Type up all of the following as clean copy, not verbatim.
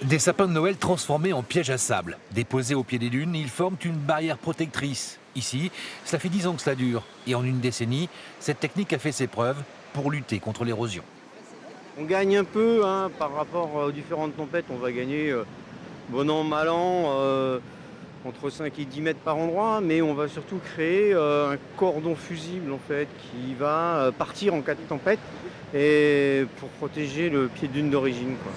Des sapins de Noël transformés en pièges à sable. Déposés au pied des dunes, ils forment une barrière protectrice. Ici, cela fait 10 ans que cela dure. Et en une décennie, cette technique a fait ses preuves pour lutter contre l'érosion. On gagne un peu par rapport aux différentes tempêtes. On va gagner bon an, mal an, entre 5 et 10 mètres par endroit. Mais on va surtout créer un cordon fusible en fait, qui va partir en cas de tempête et pour protéger le pied de dune d'origine, quoi.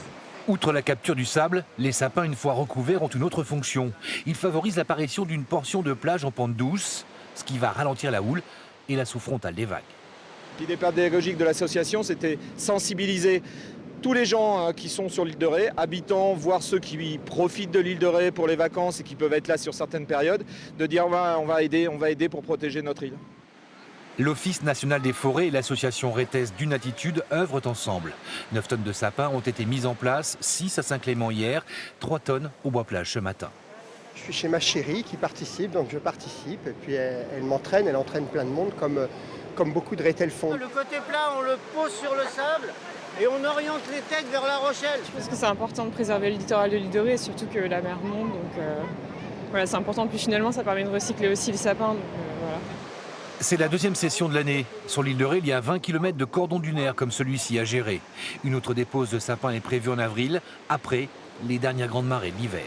Outre la capture du sable, les sapins, une fois recouverts, ont une autre fonction. Ils favorisent l'apparition d'une portion de plage en pente douce, ce qui va ralentir la houle et la sous-frontale des vagues. L'idée pédagogique de l'association, c'était sensibiliser tous les gens qui sont sur l'île de Ré, habitants, voire ceux qui profitent de l'île de Ré pour les vacances et qui peuvent être là sur certaines périodes, de dire on va aider pour protéger notre île. L'Office national des forêts et l'association Rétès d'une attitude œuvrent ensemble. 9 tonnes de sapins ont été mises en place, 6 à Saint-Clément hier, 3 tonnes au Bois-Plage ce matin. Je suis chez ma chérie qui participe, donc je participe. Et puis elle m'entraîne, elle entraîne plein de monde comme beaucoup de Rétels font. Le côté plat, on le pose sur le sable et on oriente les têtes vers La Rochelle. Je pense que c'est important de préserver le littoral de l'île de Ré, surtout que la mer monte. Donc voilà, c'est important. Puis finalement, ça permet de recycler aussi le sapin. Donc, voilà. C'est la deuxième session de l'année. Sur l'île de Ré, il y a 20 km de cordon dunaire comme celui-ci à gérer. Une autre dépose de sapins est prévue en avril, après les dernières grandes marées de l'hiver.